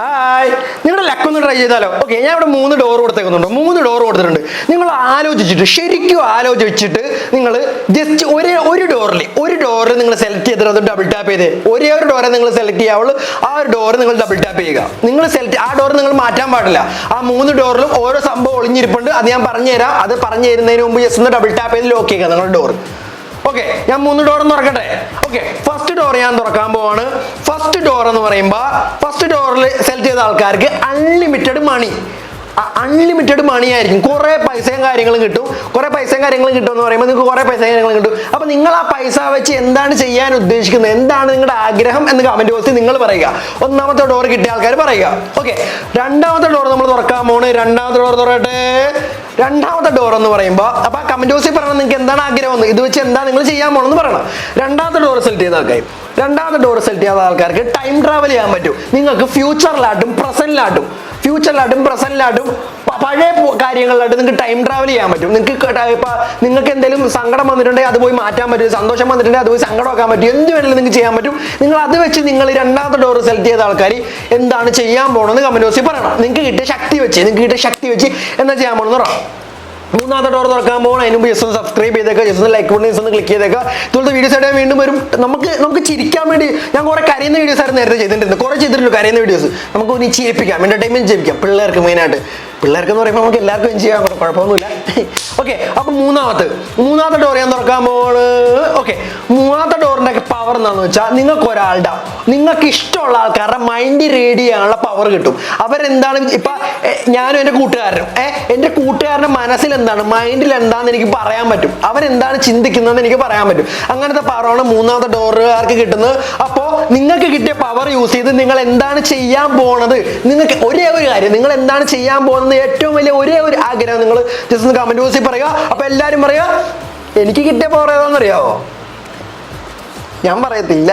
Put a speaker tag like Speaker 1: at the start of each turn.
Speaker 1: Hi, നിങ്ങളുടെ luck ഒന്ന് try ചെയ്താലോ? ഓക്കെ, ഞാൻ ഇവിടെ 3 ഡോർ കൊടുത്തേക്കുന്നുണ്ട്. 3 ഡോർ കൊടുത്തിട്ടുണ്ട്. നിങ്ങൾ ആലോചിച്ചിട്ട്, ശരിക്കും ആലോചിച്ചിട്ട് നിങ്ങൾ ജസ്റ്റ് ഒരു ഡോറിൽ നിങ്ങൾ സെലക്ട് ചെയ്തിട്ട് അത് ഡബിൾ ടാപ്പ് ചെയ്തേ. ഒരേ ഒരു ഡോറെ നിങ്ങൾ സെലക്ട് ചെയ്യാവുള്ളൂ. ആ ഒരു ഡോർ നിങ്ങൾ ഡബിൾ ടാപ്പ് ചെയ്യുക. നിങ്ങൾ ആ ഡോർ നിങ്ങൾ മാറ്റാൻ പാടില്ല. ആ 3 ഡോറിലും ഓരോ സംഭവം ഒളിഞ്ഞിരിപ്പുണ്ട്. അത് ഞാൻ പറഞ്ഞു തരാം. അത് പറഞ്ഞു തരുന്നതിന് മുമ്പ് ജസ്റ്റ് ഒന്ന് ഡബിൾ ടാപ്പ് ചെയ്ത് ലോക്ക് ചെയ്യുക നിങ്ങളുടെ ഡോർ. ഓക്കെ, ഞാൻ 3 ഡോർ തുറക്കട്ടെ. ഓക്കെ, ഫസ്റ്റ് ഡോർ ഞാൻ തുറക്കാൻ പോവാണ്. ഫസ്റ്റ് ഡോർ എന്ന് പറയുമ്പോൾ ഫസ്റ്റ് ഡോറിൽ സെലക്ട് ചെയ്ത ആൾക്കാർക്ക് അൺലിമിറ്റഡ് മണി ആയിരിക്കും. കുറെ പൈസയും കാര്യങ്ങളും കിട്ടും. എന്ന് പറയുമ്പോൾ നിങ്ങൾക്ക് കുറെ പൈസ കാര്യങ്ങളും കിട്ടും. അപ്പൊ നിങ്ങൾ ആ പൈസ വെച്ച് എന്താണ് ചെയ്യാൻ ഉദ്ദേശിക്കുന്നത്, എന്താണ് നിങ്ങളുടെ ആഗ്രഹം എന്ന് കമന്റ് ബോക്സിൽ നിങ്ങൾ പറയുക. ഒന്നാമത്തെ ഡോർ കിട്ടിയ ആൾക്കാർ പറയുക. ഓക്കെ, രണ്ടാമത്തെ ഡോർ നമ്മൾ തുറക്കാൻ പോണ്. രണ്ടാമത്തെ ഡോർ തുറക്കട്ടെ. രണ്ടാമത്തെ ഡോർ എന്ന് പറയുമ്പോൾ അപ്പൊ ആ കമന്റ് ബോക്സിൽ പറയണം നിങ്ങൾക്ക് എന്താണ് ആഗ്രഹം, ഇത് വെച്ച് എന്താ നിങ്ങൾ ചെയ്യാൻ പോണെന്ന് പറയണം. രണ്ടാമത്തെ ഡോർ സെലക്ട് ചെയ്ത ആൾക്കാർ ആൾക്കാർക്ക് ടൈം ട്രാവൽ ചെയ്യാൻ പറ്റും. നിങ്ങൾക്ക് ഫ്യൂച്ചറിലായിട്ടും പ്രസന്റിലായിട്ടും പഴയ കാര്യങ്ങളിലായിട്ട് നിങ്ങൾക്ക് ടൈം ട്രാവൽ ചെയ്യാൻ പറ്റും. നിങ്ങൾക്ക് എന്തെങ്കിലും സങ്കടം വന്നിട്ടുണ്ടെങ്കിൽ അത് പോയി മാറ്റാൻ പറ്റും. സന്തോഷം വന്നിട്ടുണ്ടെങ്കിൽ അത് പോയി സങ്കടമാക്കാൻ പറ്റും. എന്ത് വേണമെങ്കിലും നിങ്ങൾക്ക് ചെയ്യാൻ പറ്റും. നിങ്ങൾ അത് വെച്ച് നിങ്ങൾ രണ്ടാമത്തെ ഡോർ സെലക്ട് ചെയ്ത ആൾക്കാർ എന്താണ് ചെയ്യാൻ പോകണമെന്ന് കമന്റ് ബോക്സിൽ പറയണം. നിങ്ങൾക്ക് കിട്ടിയ ശക്തി വെച്ച് എന്താ ചെയ്യാൻ പോകണമെന്ന് പറയാം. മൂന്നാമത്തെ ഡോർ തുറക്കാൻ പോകണം. അതിന് മുമ്പ് ജസ്റ്റ് ഒന്ന് സബ്സ്ക്രൈബ് ചെയ്തേക്കുക, ജസ്റ്റ് ഒന്ന് ലൈക്ക് ബട്ടൺ ഒന്ന് ക്ലിക്ക് ചെയ്തേക്കുക. ഇതുപോലത്തെ വീഡിയോസ് ആയിട്ട് വീണ്ടും വരും. നമുക്ക് ചിരിക്കാൻ വേണ്ടി ഞാൻ കുറെ കരയുന്ന വീഡിയോസ് ആയിരുന്നു നേരത്തെ ചെയ്തിട്ടുണ്ട്. കരയുന്ന വീഡിയോസ് നമുക്ക് ഒന്ന് ചിരിപ്പിക്കാം, എന്റർടൈൻമെന്റ് ചെയ്യിപ്പിക്കാം. പിള്ളേർക്ക് മെയിനായിട്ട്, പിള്ളേർക്ക് എന്ന് പറയുമ്പോൾ നമുക്ക് എല്ലാവർക്കും ചെയ്യാൻ കുഴപ്പമൊന്നുമില്ല. ഓക്കെ, അപ്പൊ മൂന്നാമത്തെ ഡോർ ഞാൻ തുറക്കാൻ പോവാണ്. ഓക്കെ, മൂന്നാമത്തെ ഡോറിന്റെ പവർ എന്താണെന്ന് വെച്ചാൽ നിങ്ങൾക്ക് ഇഷ്ടമുള്ള ആൾക്കാരുടെ മൈൻഡ് റീഡ് ചെയ്യാനുള്ള പവർ കിട്ടും. അവരെന്താണ് ഇപ്പൊ ഞാനും എൻ്റെ കൂട്ടുകാരൻ്റെ മനസ്സിൽ എന്താണ്, മൈൻഡിൽ എന്താണെന്ന് എനിക്ക് പറയാൻ പറ്റും. അവരെന്താണ് ചിന്തിക്കുന്നതെന്ന് എനിക്ക് പറയാൻ പറ്റും. അങ്ങനത്തെ പവറാണ് മൂന്നാമത്തെ ഡോറുകാർക്ക് കിട്ടുന്നത്. അപ്പോൾ നിങ്ങൾക്ക് കിട്ടിയ പവർ യൂസ് ചെയ്ത് നിങ്ങൾ എന്താണ് ചെയ്യാൻ പോണത്, നിങ്ങൾക്ക് ഒരേ ഒരു കാര്യം, നിങ്ങൾ എന്താണ് ചെയ്യാൻ പോകുന്നത്, ഏറ്റവും വലിയ ഒരേ ഒരു ആഗ്രഹം നിങ്ങൾ ജസ്റ്റ് ഒന്ന് കമന്റ് ബോക്സിൽ പറയുക. അപ്പൊ എല്ലാരും പറയുക എനിക്ക് കിട്ടിയ പവർ ഏതാണെന്നറിയാവോ? ഞാൻ പറയത്തില്ല.